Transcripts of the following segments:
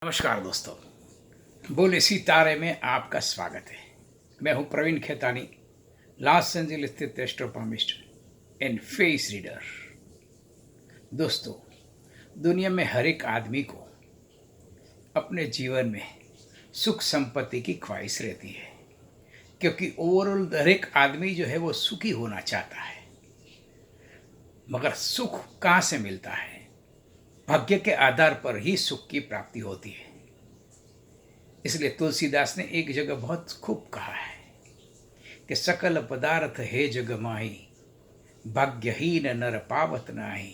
नमस्कार दोस्तों, बोले सितारे में आपका स्वागत है। मैं हूं प्रवीण खेतानी, लॉस एंजलिस स्थित एस्ट्रोपॉमिस्ट एंड फेस रीडर। दोस्तों, दुनिया में हर एक आदमी को अपने जीवन में सुख संपत्ति की ख्वाहिश रहती है, क्योंकि ओवरऑल हर एक आदमी जो है वो सुखी होना चाहता है। मगर सुख कहाँ से मिलता है? भाग्य के आधार पर ही सुख की प्राप्ति होती है। इसलिए तुलसीदास ने एक जगह बहुत खूब कहा है कि सकल पदार्थ है जग माही, भाग्यहीन नर पावत नाही।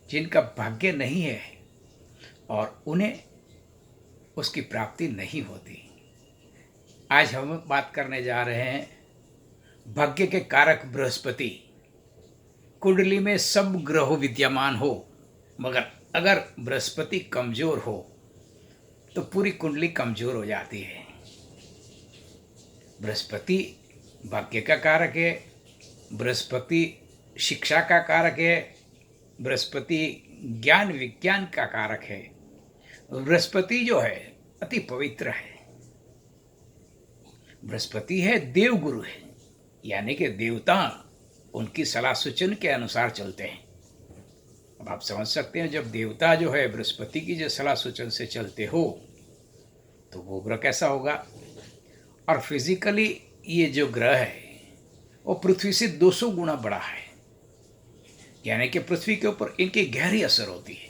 जिनका भाग्य नहीं है और उन्हें उसकी प्राप्ति नहीं होती। आज हम बात करने जा रहे हैं भाग्य के कारक बृहस्पति। कुंडली में सब ग्रह विद्यमान हो, मगर अगर बृहस्पति कमजोर हो तो पूरी कुंडली कमजोर हो जाती है। बृहस्पति भाग्य का कारक है, बृहस्पति शिक्षा का कारक है, बृहस्पति ज्ञान विज्ञान का कारक है। बृहस्पति जो है अति पवित्र है। बृहस्पति है देवगुरु है, यानी कि देवता उनकी सलाह सूचन के अनुसार चलते हैं। अब आप समझ सकते हैं, जब देवता जो है बृहस्पति की जो सलाह सूचन से चलते हो तो वो ग्रह कैसा होगा। और फिजिकली ये जो ग्रह है वो पृथ्वी से 200 गुना बड़ा है, यानी कि पृथ्वी के ऊपर इनकी गहरी असर होती है।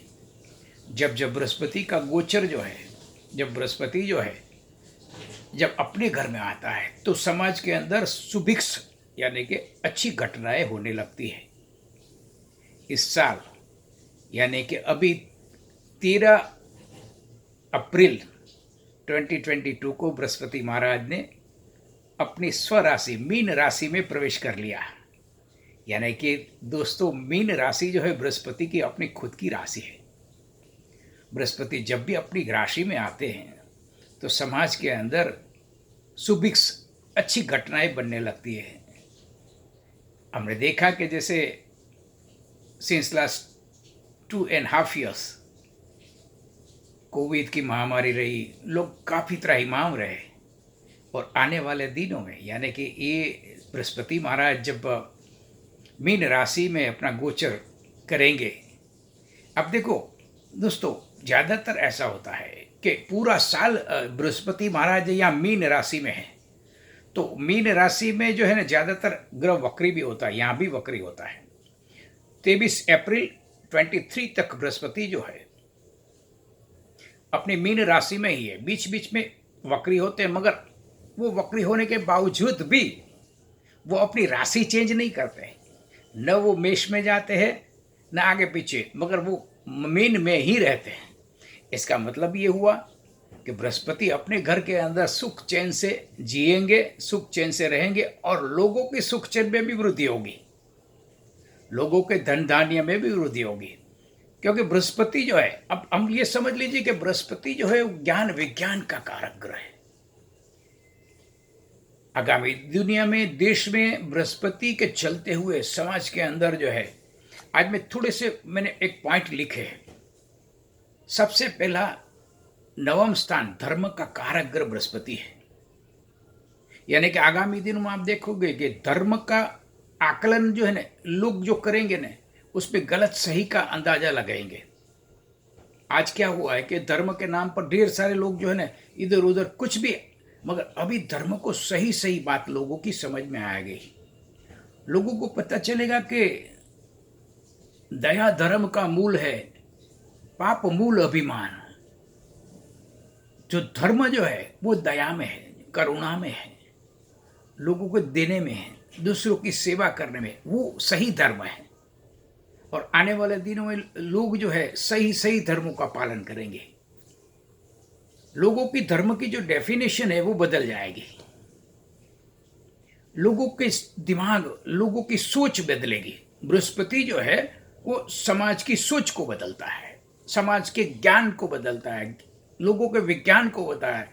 जब जब बृहस्पति का गोचर जो है, जब बृहस्पति जो है जब अपने घर में आता है तो समाज के अंदर सुभिक्ष यानी कि अच्छी घटनाएं होने लगती है। इस साल यानी कि अभी 13 अप्रैल 2022 को बृहस्पति महाराज ने अपनी स्वराशि मीन राशि में प्रवेश कर लिया। यानी कि दोस्तों, मीन राशि जो है बृहस्पति की अपनी खुद की राशि है। बृहस्पति जब भी अपनी राशि में आते हैं तो समाज के अंदर सुभिक्ष अच्छी घटनाएं बनने लगती है। हमने देखा कि जैसे सिंस लास्ट 2.5 years कोविड की महामारी रही, लोग काफ़ी त्राहिमाम रहे। और आने वाले दिनों में यानी कि ये बृहस्पति महाराज जब मीन राशि में अपना गोचर करेंगे। अब देखो दोस्तों, ज़्यादातर ऐसा होता है कि पूरा साल बृहस्पति महाराज यहाँ मीन राशि में है, तो मीन राशि में जो है ना ज़्यादातर ग्रह वक्री भी होता है, यहाँ भी वक्री होता है। 23 अप्रैल 23 तक बृहस्पति जो है अपनी मीन राशि में ही है। बीच बीच में वक्री होते हैं, मगर वो वक्री होने के बावजूद भी वो अपनी राशि चेंज नहीं करते हैं। न वो मेष में जाते हैं न आगे पीछे, मगर वो मीन में ही रहते हैं। इसका मतलब ये हुआ कि बृहस्पति अपने घर के अंदर सुख चैन से जिएंगे, सुख चैन से रहेंगे और लोगों की सुख चैन में भी वृद्धि होगी, लोगों के धन धान्य में भी वृद्धि होगी। क्योंकि बृहस्पति जो है, अब हम ये समझ लीजिए कि बृहस्पति जो है ज्ञान विज्ञान का कारक ग्रह है। आगामी दुनिया में, देश में बृहस्पति के चलते हुए समाज के अंदर जो है, आज मैं थोड़े से मैंने एक पॉइंट लिखे हैं। सबसे पहला, नवम स्थान धर्म का कारक ग्रह बृहस्पति है। यानी कि आगामी दिनों में आप देखोगे कि धर्म का आकलन जो है ना, लोग जो करेंगे ना, उस पर गलत सही का अंदाजा लगाएंगे। आज क्या हुआ है कि धर्म के नाम पर ढेर सारे लोग जो है ना इधर उधर कुछ भी, मगर अभी धर्म को सही सही बात लोगों की समझ में आ गई। लोगों को पता चलेगा कि दया धर्म का मूल है, पाप मूल अभिमान। जो धर्म जो है वो दया में है, करुणा में है, लोगों को देने में है, दूसरों की सेवा करने में, वो सही धर्म है। और आने वाले दिनों में लोग जो है सही सही धर्मों का पालन करेंगे। लोगों की धर्म की जो डेफिनेशन है वो बदल जाएगी। लोगों के दिमाग, लोगों की सोच बदलेगी। बृहस्पति जो है वो समाज की सोच को बदलता है, समाज के ज्ञान को बदलता है, लोगों के विज्ञान को होता है।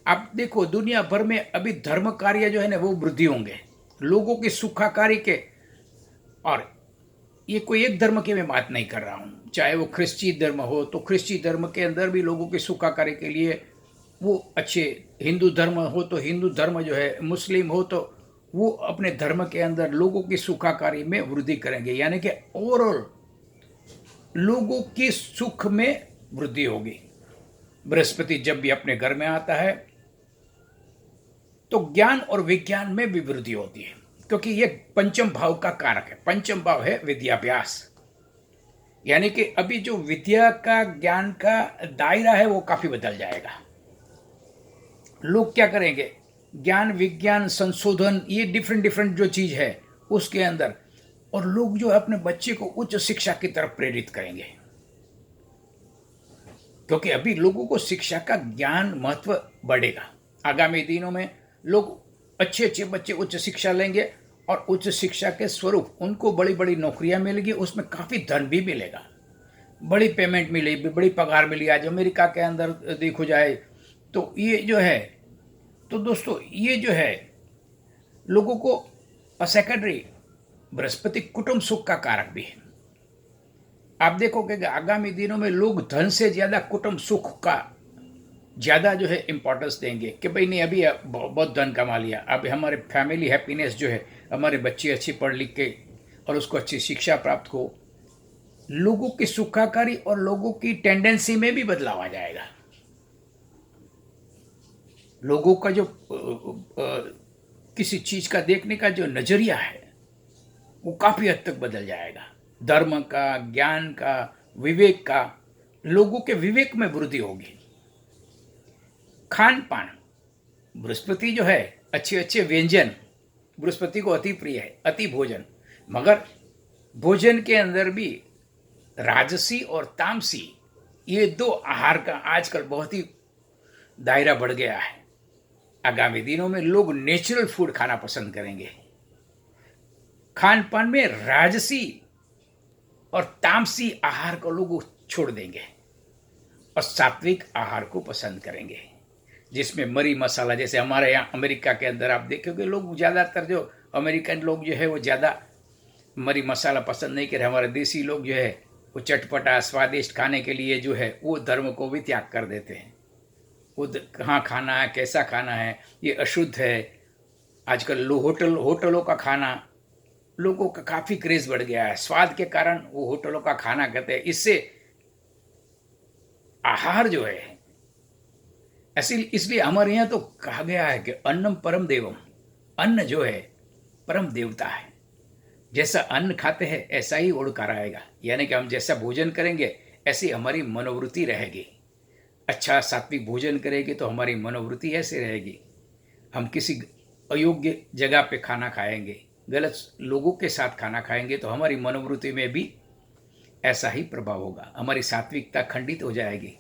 आप देखो, दुनिया भर में अभी धर्म कार्य जो है ना वो वृद्धि होंगे, लोगों के सुखाकारी के। और ये कोई एक धर्म की मैं बात नहीं कर रहा हूँ, चाहे वो ख्रिस्ती धर्म हो तो ख्रिस्ती धर्म के अंदर भी लोगों की सुखाकारी के लिए वो अच्छे, हिंदू धर्म हो तो हिंदू धर्म जो है, मुस्लिम हो तो वो अपने धर्म के अंदर लोगों की सुखाकारी में वृद्धि करेंगे, यानी कि ओवरऑल लोगों की सुख में वृद्धि होगी। बृहस्पति जब भी अपने घर में आता है तो ज्ञान और विज्ञान में भी वृद्धि होती है, क्योंकि ये पंचम भाव का कारक है। पंचम भाव है विद्याभ्यास, यानी कि अभी जो विद्या का, ज्ञान का दायरा है वो काफी बदल जाएगा। लोग क्या करेंगे, ज्ञान विज्ञान संशोधन, ये डिफरेंट डिफरेंट जो चीज है उसके अंदर, और लोग जो है अपने बच्चे को उच्च शिक्षा की तरफ प्रेरित करेंगे, क्योंकि अभी लोगों को शिक्षा का ज्ञान महत्व बढ़ेगा। आगामी दिनों में लोग अच्छे अच्छे बच्चे उच्च शिक्षा लेंगे और उच्च शिक्षा के स्वरूप उनको बड़ी बड़ी नौकरियां मिलेगी, उसमें काफी धन भी मिलेगा, बड़ी पेमेंट मिलेगी, बड़ी पगार मिलेगी। आज अमेरिका के अंदर देखो जाए तो ये जो है, तो दोस्तों ये जो है लोगों को सेकेंडरी, बृहस्पति कुटुंब सुख का कारक भी है। आप देखोगे कि आगामी दिनों में लोग धन से ज्यादा कुटुंब सुख का ज्यादा जो है इंपॉर्टेंस देंगे, कि भाई नहीं अभी बहुत धन कमा लिया, अब हमारे फैमिली हैप्पीनेस जो है, हमारे बच्चे अच्छी पढ़ लिख के और उसको अच्छी शिक्षा प्राप्त हो, लोगों की सुखाकारी और लोगों की टेंडेंसी में भी बदलाव आ जाएगा। लोगों का जो किसी चीज का देखने का जो नजरिया है वो काफी हद तक बदल जाएगा। धर्म का, ज्ञान का, विवेक का, लोगों के विवेक में वृद्धि होगी। खान पान, बृहस्पति जो है अच्छे अच्छे व्यंजन बृहस्पति को अति प्रिय है, अति भोजन, मगर भोजन के अंदर भी राजसी और तामसी, ये दो आहार का आजकल बहुत ही दायरा बढ़ गया है। आगामी दिनों में लोग नेचुरल फूड खाना पसंद करेंगे। खान पान में राजसी और तामसी आहार को लोग छोड़ देंगे और सात्विक आहार को पसंद करेंगे, जिसमें मरी मसाला, जैसे हमारे यहाँ अमेरिका के अंदर आप देखोगे लोग ज़्यादातर जो अमेरिकन लोग जो है वो ज़्यादा मरी मसाला पसंद नहीं कर रहे। हमारे देसी लोग जो है वो चटपटा स्वादिष्ट खाने के लिए जो है वो धर्म को भी त्याग कर देते हैं। वो कहाँ खाना है, कैसा खाना है, ये अशुद्ध है। आजकल होटलों का खाना, लोगों का काफ़ी क्रेज बढ़ गया है, स्वाद के कारण वो होटलों का खाना कहते हैं। इससे आहार जो है, इसलिए हमारे यहाँ तो कहा गया है कि अन्नम परम देवम, अन्न जो है परम देवता है। जैसा अन्न खाते हैं ऐसा ही ओड़कार आएगा, यानी कि हम जैसा भोजन करेंगे ऐसी हमारी मनोवृत्ति रहेगी। अच्छा सात्विक भोजन करेंगे तो हमारी मनोवृत्ति ऐसे रहेगी। हम किसी अयोग्य जगह पे खाना खाएंगे, गलत लोगों के साथ खाना खाएंगे तो हमारी मनोवृत्ति में भी ऐसा ही प्रभाव होगा। हमारी सात्विकता खंडित हो जाएगी,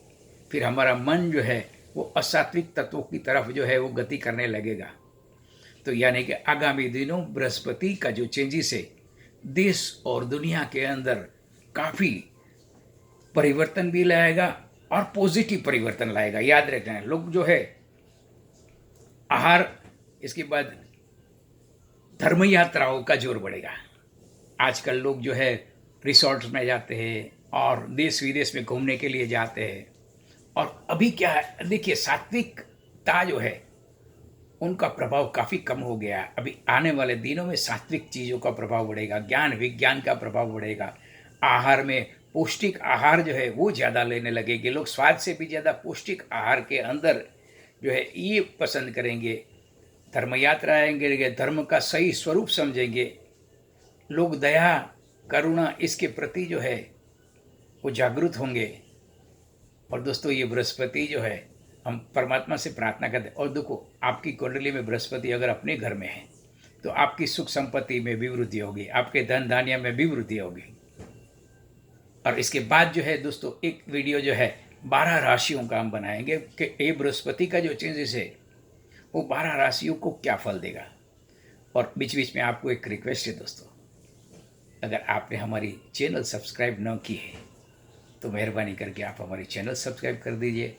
फिर हमारा मन जो है वो असात्विक तत्वों की तरफ जो है वो गति करने लगेगा। तो यानी कि आगामी दिनों बृहस्पति का जो चेंजेस है देश और दुनिया के अंदर काफ़ी परिवर्तन भी लाएगा और पॉजिटिव परिवर्तन लाएगा। याद रखना, लोग जो है आहार, इसके बाद धर्म यात्राओं का जोर बढ़ेगा। आजकल लोग जो है रिसोर्ट्स में जाते हैं और देश विदेश में घूमने के लिए जाते हैं। और अभी क्या है, देखिए सात्विकता जो है उनका प्रभाव काफ़ी कम हो गया है। अभी आने वाले दिनों में सात्विक चीज़ों का प्रभाव बढ़ेगा, ज्ञान विज्ञान का प्रभाव बढ़ेगा। आहार में पौष्टिक आहार जो है वो ज़्यादा लेने लगेंगे लोग, स्वाद से भी ज़्यादा पौष्टिक आहार के अंदर जो है ये पसंद करेंगे। धर्म यात्रा आएंगे, धर्म का सही स्वरूप समझेंगे लोग, दया करुणा इसके प्रति जो है वो जागरूक होंगे। और दोस्तों ये बृहस्पति जो है, हम परमात्मा से प्रार्थना करते हैं। और देखो आपकी कुंडली में बृहस्पति अगर अपने घर में है तो आपकी सुख संपत्ति में भी वृद्धि होगी, आपके धन धान्य में भी वृद्धि होगी। और इसके बाद जो है दोस्तों एक वीडियो जो है 12 राशियों का हम बनाएंगे कि ये बृहस्पति का जो चेंजेस है वो 12 राशियों को क्या फल देगा। और बीच बीच में आपको एक रिक्वेस्ट है दोस्तों, अगर आपने हमारी चैनल सब्सक्राइब न की है तो मेहरबानी करके आप हमारी चैनल सब्सक्राइब कर दीजिए,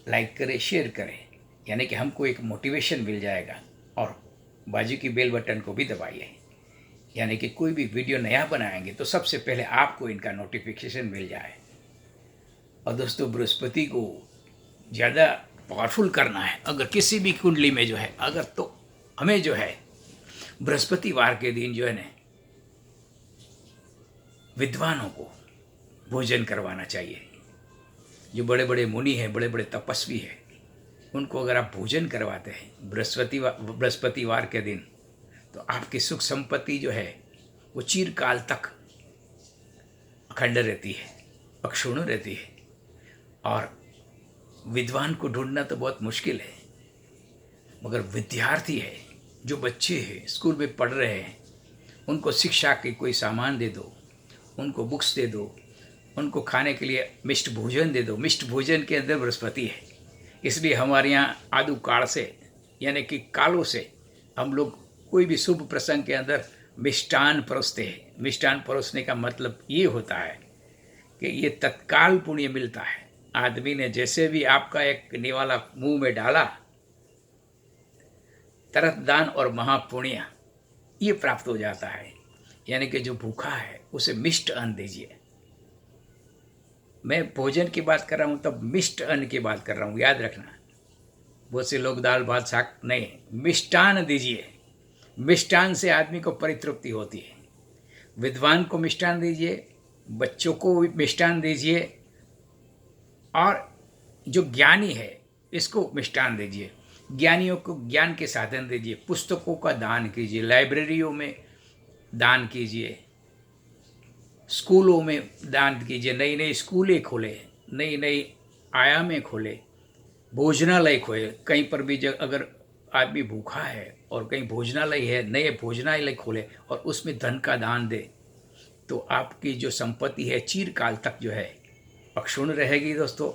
लाइक करें, शेयर करें, यानी कि हमको एक मोटिवेशन मिल जाएगा। और बाजू की बेल बटन को भी दबाइए, यानी कि कोई भी वीडियो नया बनाएंगे तो सबसे पहले आपको इनका नोटिफिकेशन मिल जाए। और दोस्तों, बृहस्पति को ज़्यादा पावरफुल करना है अगर किसी भी कुंडली में जो है, अगर तो हमें जो है बृहस्पतिवार के दिन जो है ना विद्वानों को भोजन करवाना चाहिए। जो बड़े बड़े मुनि हैं, बड़े बड़े तपस्वी हैं, उनको अगर आप भोजन करवाते हैं बृहस्पतिवार के दिन, तो आपकी सुख संपत्ति जो है वो चिरकाल तक अखंड रहती है, अक्षुण्ण रहती है। और विद्वान को ढूंढना तो बहुत मुश्किल है, मगर विद्यार्थी है, जो बच्चे हैं स्कूल में पढ़ रहे हैं, उनको शिक्षा के कोई सामान दे दो, उनको बुक्स दे दो, उनको खाने के लिए मिष्ट भोजन दे दो। मिष्ट भोजन के अंदर बृहस्पति है, इसलिए हमारे यहाँ आदि काल से यानी कि कालों से हम लोग कोई भी शुभ प्रसंग के अंदर मिष्टान परोसते हैं। मिष्टान परोसने का मतलब ये होता है कि ये तत्काल पुण्य मिलता है। आदमी ने जैसे भी आपका एक निवाला मुंह में डाला, तरत दान और महापुण्य ये प्राप्त हो जाता है। यानी कि जो भूखा है उसे मिष्ट अन्न दीजिए। मैं भोजन की बात कर रहा हूँ तब मिष्ट अन्न की बात कर रहा हूँ, याद रखना। बहुत से लोग दाल भात शाक नहीं, मिष्टान दीजिए। मिष्टान से आदमी को परितृप्ति होती है। विद्वान को मिष्टान दीजिए, बच्चों को मिष्टान दीजिए, और जो ज्ञानी है इसको मिष्टान दीजिए। ज्ञानियों को ज्ञान के साधन दीजिए, पुस्तकों का दान कीजिए, लाइब्रेरियों में दान कीजिए, स्कूलों में दान कीजिए। नई नई स्कूलें खोले, नई नई आयामें खोले, भोजनालय खोले। कहीं पर भी अगर आदमी भूखा है और कहीं भोजनालय है, नए भोजनालय खोले और उसमें धन का दान दे, तो आपकी जो संपत्ति है चिरकाल तक जो है अक्षुण्ण रहेगी। दोस्तों,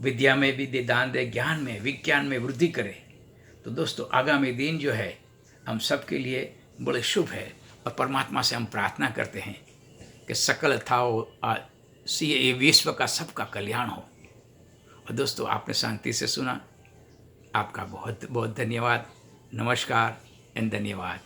विद्या में भी दान दे, ज्ञान में, विज्ञान में वृद्धि करे। तो दोस्तों, आगामी दिन जो है हम सब के लिए बड़े शुभ है, और परमात्मा से हम प्रार्थना करते हैं कि सकल थाओ ये विश्व का सबका कल्याण हो। और दोस्तों, आपने शांति से सुना, आपका बहुत बहुत धन्यवाद। नमस्कार एंड धन्यवाद।